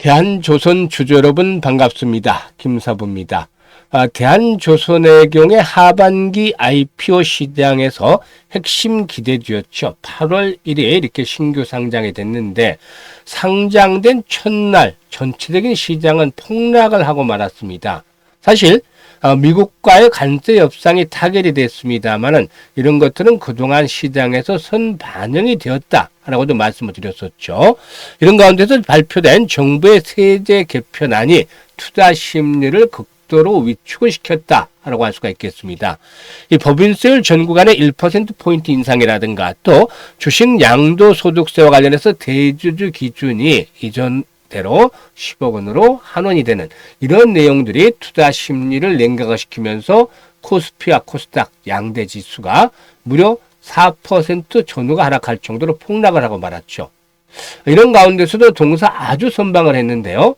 대한조선 주주 여러분 반갑습니다. 김사부입니다. 대한조선의 경우에 하반기 IPO 시장에서 핵심 기대주였죠. 8월 1일에 이렇게 신규 상장이 됐는데 상장된 첫날 전체적인 시장은 폭락을 하고 말았습니다. 사실 미국과의 관세 협상이 타결이 됐습니다만은 이런 것들은 그동안 시장에서 선반영이 되었다라고도 말씀을 드렸었죠. 이런 가운데서 발표된 정부의 세제 개편안이 투자 심리를 극도로 위축을 시켰다라고 할 수가 있겠습니다. 이 법인세율 전 구간의 1%포인트 인상이라든가 또 주식 양도소득세와 관련해서 대주주 기준이 이전 대로 10억 원으로 한원이 되는 이런 내용들이 투자 심리를 냉각시키면서 코스피와 코스닥 양대 지수가 무려 4% 전후가 하락할 정도로 폭락을 하고 말았죠. 이런 가운데서도 동사 아주 선방을 했는데요.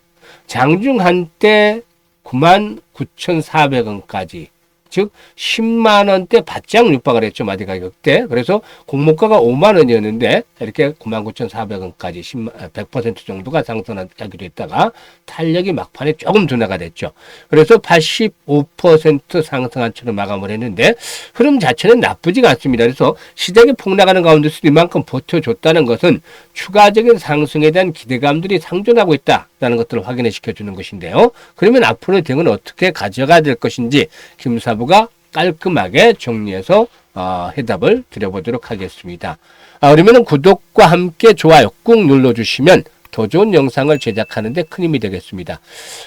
장중 한때 99,400원까지 즉 10만 원대 바짝 육박을 했죠. 마디 가격대. 그래서 공모가가 5만 원이었는데 이렇게 99,400원까지 100% 정도가 상승하기로 했다가 탄력이 막판에 조금 둔화가 됐죠. 그래서 85% 상승한 채로 마감을 했는데 흐름 자체는 나쁘지가 않습니다. 그래서 시장이 폭락하는 가운데서 이만큼 버텨줬다는 것은 추가적인 상승에 대한 기대감들이 상존하고 있다는 것들을 확인해 시켜주는 것인데요. 그러면 앞으로의 대응은 어떻게 가져가야 될 것인지 김사부가 깔끔하게 정리해서 해답을 드려보도록 하겠습니다. 그러면 구독과 함께 좋아요 꾹 눌러주시면 더 좋은 영상을 제작하는 데 큰 힘이 되겠습니다.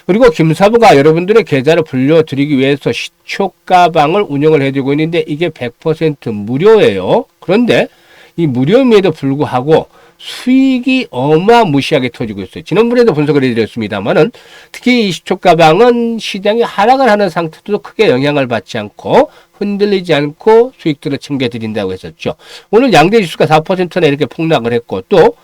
그리고 김사부가 여러분들의 계좌를 불려드리기 위해서 시초가방을 운영을 해드리고 있는데 이게 100% 무료예요. 그런데 이 무료임에도 불구하고 수익이 어마무시하게 터지고 있어요. 지난번에도 분석을 해드렸습니다만은 특히 이 시초가방은 시장이 하락을 하는 상태도 크게 영향을 받지 않고 흔들리지 않고 수익들을 챙겨드린다고 했었죠. 오늘 양대지수가 4%나 이렇게 폭락을 했고 또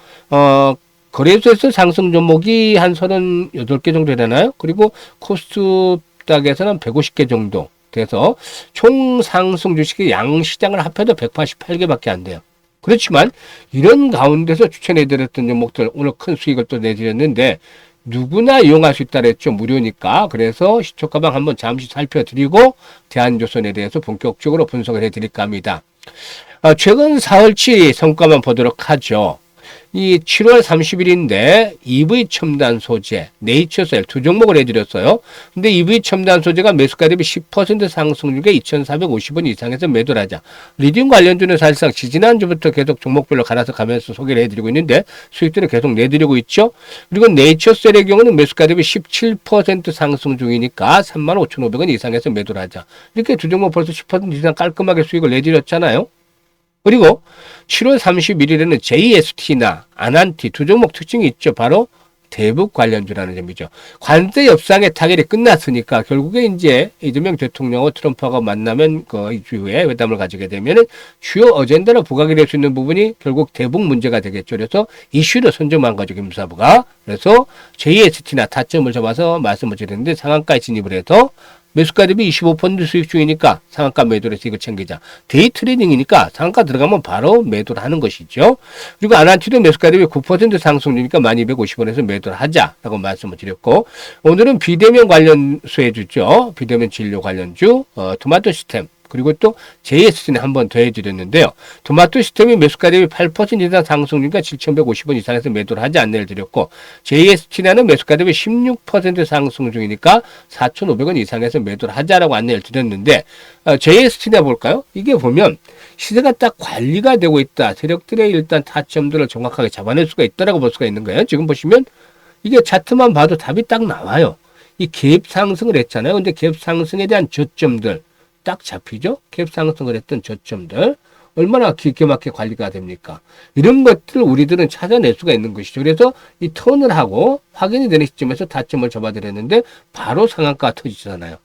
거래소에서 상승 종목이 한 38개 정도 되나요? 그리고 코스닥에서는 150개 정도 돼서 총 상승 주식이 양시장을 합해도 188개밖에 안 돼요. 그렇지만 이런 가운데서 추천해드렸던 종목들 오늘 큰 수익을 또 내드렸는데 누구나 이용할 수 있다 그랬죠. 무료니까. 그래서 시초가방 한번 잠시 살펴드리고 대한조선에 대해서 본격적으로 분석을 해드릴까 합니다. 최근 4월치 성과만 보도록 하죠. 이 7월 30일인데 EV 첨단 소재, 네이처셀 두 종목을 해드렸어요. 근데 EV 첨단 소재가 매수가 대비 10% 상승률에 2,450원 이상에서 매도를 하자. 리튬 관련주는 사실상 지지난주부터 계속 종목별로 갈아서 가면서 소개를 해드리고 있는데 수익들은 계속 내드리고 있죠. 그리고 네이처셀의 경우는 매수가 대비 17% 상승 중이니까 35,500원 이상에서 매도를 하자. 이렇게 두 종목 벌써 10% 이상 깔끔하게 수익을 내드렸잖아요. 그리고 7월 31일에는 JST나 아난티 두 종목 특징이 있죠. 바로 대북 관련주라는 점이죠. 관세 협상의 타결이 끝났으니까 결국에 이제 이재명 대통령과 트럼프가 만나면 그 이후에 회담을 가지게 되면 주요 어젠다로 부각이 될 수 있는 부분이 결국 대북 문제가 되겠죠. 그래서 이슈를 선점한 거죠. 김사부가. 그래서 JST나 타점을 잡아서 말씀을 드렸는데 상한가에 진입을 해서 매수가 대비 25% 수익 중이니까 상한가 매도를 해서 이걸 챙기자. 데이 트레이딩이니까 상한가 들어가면 바로 매도를 하는 것이죠. 그리고 아난티도 매수가 대비 9% 상승률이니까 1250원에서 매도를 하자라고 말씀을 드렸고 오늘은 비대면 관련수혜주죠. 비대면 진료 관련주 토마토 시스템 그리고 또 JST는 한 번 더 해드렸는데요. 토마토 시스템이 매수가 대비 8% 이상 상승률이니까 7,150원 이상에서 매도를 하지 않는 를 드렸고 JST는 매수가 대비 16% 상승 중이니까 4,500원 이상에서 매도를 하자라고 안내를 드렸는데 JST나 볼까요? 이게 보면 시세가 딱 관리가 되고 있다. 세력들의 일단 타점들을 정확하게 잡아낼 수가 있다라고 볼 수가 있는 거예요. 지금 보시면 이게 차트만 봐도 답이 딱 나와요. 이 갭 상승을 했잖아요. 근데 갭 상승에 대한 저점들 딱 잡히죠? 갭 상승을 했던 저점들 얼마나 깊게 맞게 관리가 됩니까? 이런 것들을 우리들은 찾아낼 수가 있는 것이죠. 그래서 이 턴을 하고 확인이 되는 시점에서 타점을 잡아드렸는데 바로 상한가가 터지잖아요.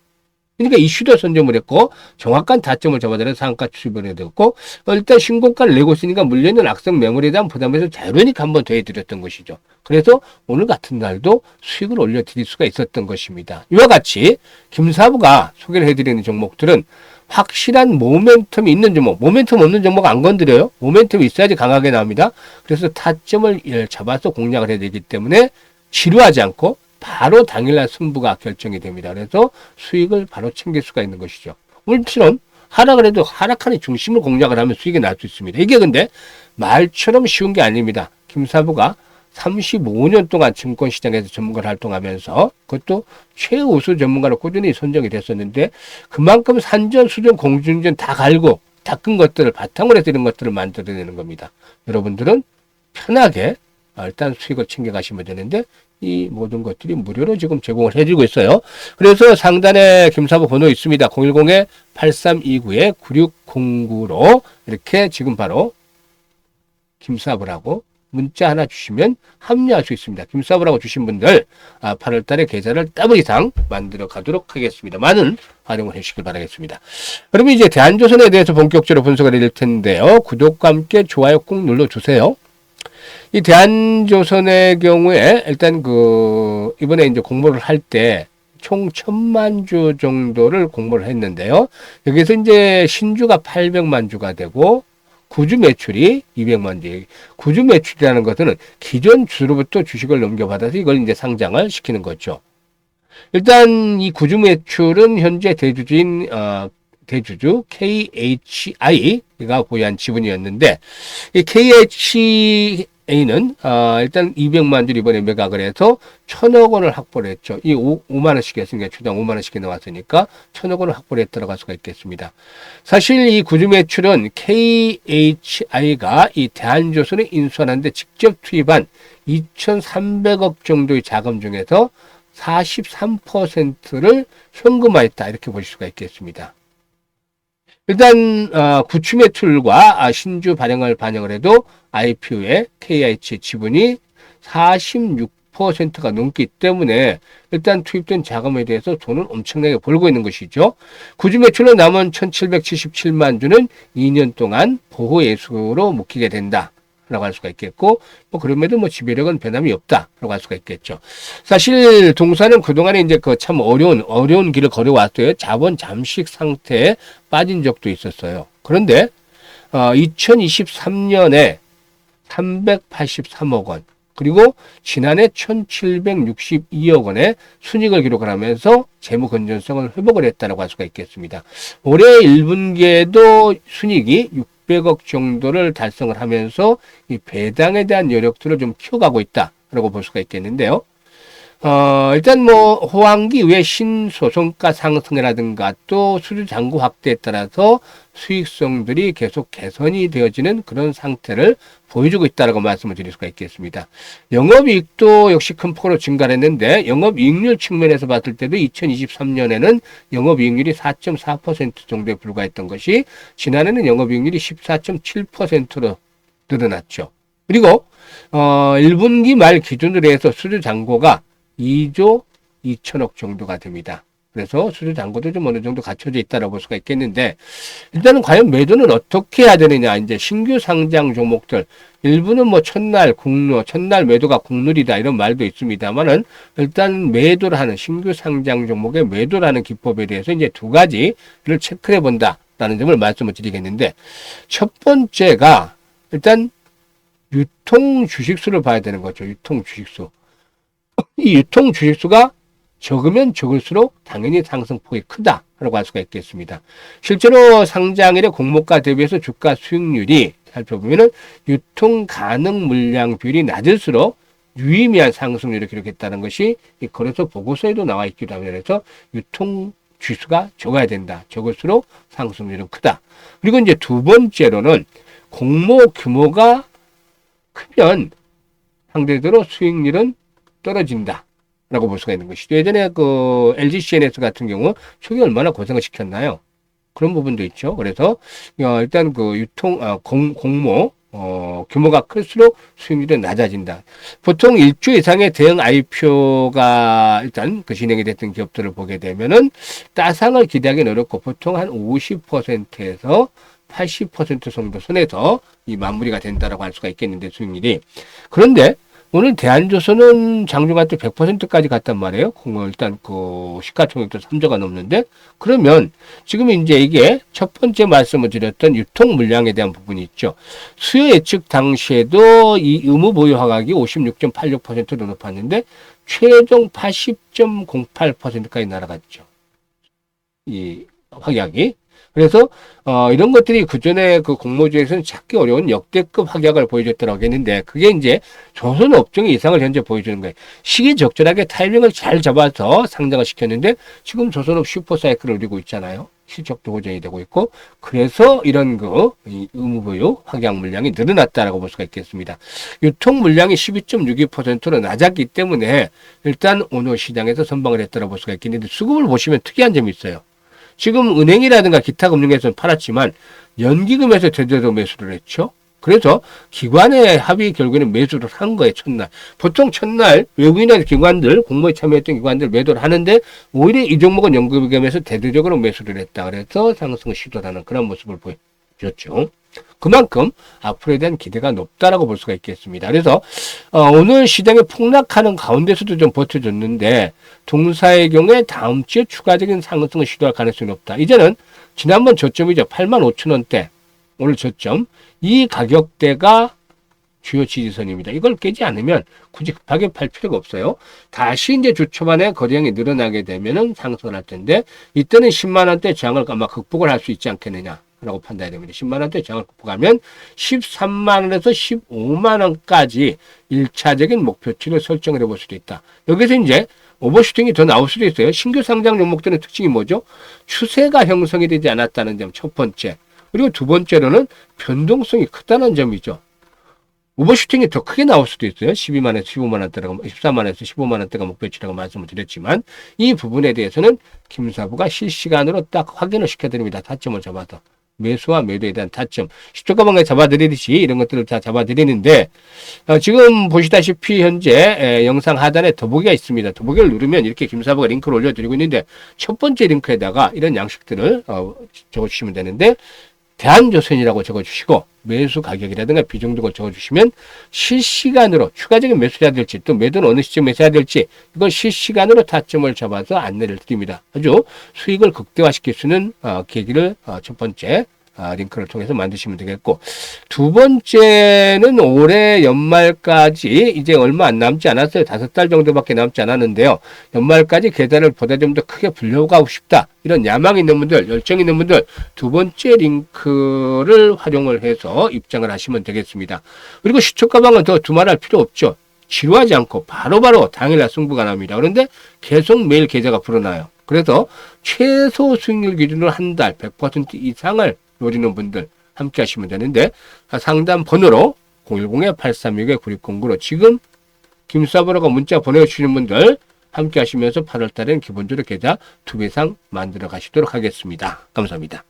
그러니까 이슈도 선점을 했고 정확한 타점을 잡아드려서 상한가 추입을 해드렸고 일단 신고가를 내고 있으니까 물려있는 악성 매물에 대한 부담에서 자유로니까 한번 더 해드렸던 것이죠. 그래서 오늘 같은 날도 수익을 올려드릴 수가 있었던 것입니다. 이와 같이 김사부가 소개를 해드리는 종목들은 확실한 모멘텀이 있는 종목, 모멘텀 없는 종목 안 건드려요. 모멘텀이 있어야지 강하게 나옵니다. 그래서 타점을 잡아서 공략을 해야 되기 때문에 지루하지 않고 바로 당일날 승부가 결정이 됩니다. 그래서 수익을 바로 챙길 수가 있는 것이죠. 물처럼 하락을 해도 하락하는 중심을 공략을 하면 수익이 날 수 있습니다. 이게 근데 말처럼 쉬운 게 아닙니다. 김사부가 35년 동안 증권시장에서 전문가를 활동하면서 그것도 최우수 전문가로 꾸준히 선정이 됐었는데 그만큼 산전, 수전, 공중전 다 갈고 닦은 것들을 바탕으로 해서 이런 것들을 만들어내는 겁니다. 여러분들은 편하게 일단 수익을 챙겨가시면 되는데 이 모든 것들이 무료로 지금 제공을 해주고 있어요. 그래서 상단에 김사부 번호 있습니다. 010-8329-9609로 이렇게 지금 바로 김사부라고 문자 하나 주시면 합류할 수 있습니다. 김사부라고 주신 분들 8월달에 계좌를 더블 이상 만들어 가도록 하겠습니다. 많은 활용을 해주시길 바라겠습니다. 그러면 이제 대한조선에 대해서 본격적으로 분석을 해드릴 텐데요. 구독과 함께 좋아요 꾹 눌러주세요. 이 대한조선의 경우에 일단 이번에 이제 공모를 할 때 총 1000만 주 정도를 공모를 했는데요. 여기서 이제 신주가 800만 주가 되고 구주 매출이 200만 주. 구주 매출이라는 것은 기존 주로부터 주식을 넘겨받아서 이걸 이제 상장을 시키는 거죠. 일단 이 구주 매출은 현재 대주주 KHI가 보유한 지분이었는데 이 KHA는 일단 200만 주 이번에 매각을 해서 1000억 원을 확보를 했죠. 이 5만 원씩 했으니까 주당 5만 원씩 나왔으니까 1000억 원을 확보를 했다고 할 수가 있겠습니다. 사실 이 구주 매출은 KHI가 이 대한조선에 인수하는데 직접 투입한 2,300억 정도의 자금 중에서 43%를 현금화했다 이렇게 보실 수가 있겠습니다. 일단 구추 매출과 신주 발행을 반영을 해도 IPO의 KIH 지분이 46%가 넘기 때문에 일단 투입된 자금에 대해서 돈을 엄청나게 벌고 있는 것이죠. 구주 매출로 남은 1777만 주는 2년 동안 보호예수로 묶이게 된다. 라고 할 수가 있겠고, 그럼에도 지배력은 변함이 없다라고 할 수가 있겠죠. 사실 동사는 그동안에 이제 참 어려운 길을 걸어왔어요. 자본 잠식 상태에 빠진 적도 있었어요. 그런데, 2023년에 383억 원, 그리고 지난해 1762억 원의 순이익을 기록을 하면서 재무 건전성을 회복을 했다라고 할 수가 있겠습니다. 올해 1분기에도 순이익이 600억 정도를 달성을 하면서 이 배당에 대한 여력들을 좀 키워가고 있다라고 볼 수가 있겠는데요. 일단 호황기 외 신소송가 상승이라든가 또 수주 잔고 확대에 따라서 수익성들이 계속 개선이 되어지는 그런 상태를 보여주고 있다라고 말씀을 드릴 수가 있겠습니다. 영업이익도 역시 큰 폭으로 증가를 했는데 영업이익률 측면에서 봤을 때도 2023년에는 영업이익률이 4.4% 정도에 불과했던 것이 지난해는 영업이익률이 14.7%로 늘어났죠. 그리고 1분기 말 기준으로 해서 수주 잔고가 2조 2천억 정도가 됩니다. 그래서 수주 잔고도 좀 어느 정도 갖춰져 있다고 볼 수가 있겠는데 일단은 과연 매도는 어떻게 해야 되느냐. 이제 신규 상장 종목들 일부는 첫날 매도가 국룰이다 이런 말도 있습니다만은 일단 매도를 하는 신규 상장 종목의 매도를 하는 기법에 대해서 이제 두 가지를 체크해 본다라는 점을 말씀을 드리겠는데 첫 번째가 일단 유통 주식수를 봐야 되는 거죠. 유통 주식수. 이 유통 주식수가 적으면 적을수록 당연히 상승폭이 크다라고 할 수가 있겠습니다. 실제로 상장일의 공모가 대비해서 주가 수익률이 살펴보면은 유통 가능 물량 비율이 낮을수록 유의미한 상승률을 기록했다는 것이 이 거래소 보고서에도 나와 있기도 합니다. 그래서 유통 주수가 적어야 된다. 적을수록 상승률은 크다. 그리고 이제 두 번째로는 공모 규모가 크면 상대적으로 수익률은 떨어진다. 라고 볼 수가 있는 것이죠. 예전에 LG CNS 같은 경우 초기 얼마나 고생을 시켰나요? 그런 부분도 있죠. 그래서 일단 공모 규모가 클수록 수익률이 낮아진다. 보통 1주 이상의 대형 IPO가 일단 진행이 됐던 기업들을 보게 되면은 따상을 기대하기는 어렵고 보통 한 50%에서 80% 정도 선에서 이 마무리가 된다라고 할 수가 있겠는데 수익률이. 그런데 오늘 대한조선은 장중한 때 100%까지 갔단 말이에요. 일단 그 시가총액도 3조가 넘는데, 그러면 지금 이제 이게 첫 번째 말씀을 드렸던 유통 물량에 대한 부분이 있죠. 수요 예측 당시에도 이 의무 보유 화각이 56.86%로 높았는데 최종 80.08%까지 날아갔죠. 이 확약이. 그래서 이런 것들이 그전에 그 공모주에서는 찾기 어려운 역대급 확약을 보여줬더라고 했는데, 그게 이제 조선 업종의 이상을 현재 보여주는 거예요. 시기적절하게 타이밍을 잘 잡아서 상장을 시켰는데, 지금 조선업 슈퍼사이클을 누리고 있잖아요. 실적도 호전이 되고 있고, 그래서 이런 의무보유 확약 물량이 늘어났다라고 볼 수가 있겠습니다. 유통 물량이 12.62%로 낮았기 때문에 일단 오늘 시장에서 선방을 했다라고 볼 수가 있겠는데, 수급을 보시면 특이한 점이 있어요. 지금 은행이라든가 기타 금융에서는 팔았지만 연기금에서 제대로 매수를 했죠. 그래서 기관의 합의 결국에는 매수를 한 거예요, 첫날. 보통 첫날 외국인이나 기관들, 공모에 참여했던 기관들 매도를 하는데, 오히려 이 종목은 연기금에서 대대적으로 매수를 했다. 그래서 상승을 시도하는 그런 모습을 보여줬죠. 그만큼 앞으로에 대한 기대가 높다라고 볼 수가 있겠습니다. 그래서 오늘 시장에 폭락하는 가운데서도 좀 버텨줬는데, 동사의 경우에 다음 주에 추가적인 상승을 시도할 가능성이 높다. 이제는 지난번 저점이죠. 85,000원대. 오늘 저점. 이 가격대가 주요 지지선입니다. 이걸 깨지 않으면 굳이 급하게 팔 필요가 없어요. 다시 이제 주 초반에 거래량이 늘어나게 되면은 상승을 할 텐데, 이때는 10만 원대 저항을 아마 극복을 할 수 있지 않겠느냐 라고 판단이 됩니다. 10만 원대 저항을 극복하면 13만 원에서 15만 원까지 1차적인 목표치를 설정을 해볼 수도 있다. 여기서 이제 오버슈팅이 더 나올 수도 있어요. 신규 상장 종목들의 특징이 뭐죠? 추세가 형성이 되지 않았다는 점 첫 번째. 그리고 두 번째로는 변동성이 크다는 점이죠. 오버슈팅이 더 크게 나올 수도 있어요. 12만에서 15만원대라고, 14만에서 15만원대가 목표치라고 말씀을 드렸지만, 이 부분에 대해서는 김사부가 실시간으로 딱 확인을 시켜드립니다. 타점을 잡아서. 매수와 매도에 대한 타점. 시초가방에 잡아드리듯이 이런 것들을 다 잡아드리는데, 지금 보시다시피 현재 영상 하단에 더보기가 있습니다. 더보기를 누르면 이렇게 김사부가 링크를 올려드리고 있는데, 첫 번째 링크에다가 이런 양식들을 적어주시면 되는데, 대한조선이라고 적어주시고 매수 가격이라든가 비중등을 적어주시면 실시간으로 추가적인 매수를 해야 될지, 또 매도는 어느 시점 매수해야 될지, 이걸 실시간으로 타점을 잡아서 안내를 드립니다. 아주 수익을 극대화시킬 수 있는 계기를 첫 번째 링크를 통해서 만드시면 되겠고, 두 번째는 올해 연말까지 이제 얼마 안 남지 않았어요. 5달 정도밖에 남지 않았는데요. 연말까지 계좌를 보다 좀 더 크게 불려가고 싶다. 이런 야망이 있는 분들, 열정이 있는 분들, 두 번째 링크를 활용을 해서 입장을 하시면 되겠습니다. 그리고 시초가방은 더 두말할 필요 없죠. 지루하지 않고 바로바로 당일날 승부가 납니다. 그런데 계속 매일 계좌가 불어나요. 그래서 최소 수익률 기준으로 한 달 100% 이상을 노리는 분들 함께 하시면 되는데, 상담 번호로 010-836-9609로 지금 김사부라고 문자 보내주시는 분들 함께 하시면서 8월 달에는 기본적으로 계좌 2배 이상 만들어 가시도록 하겠습니다. 감사합니다.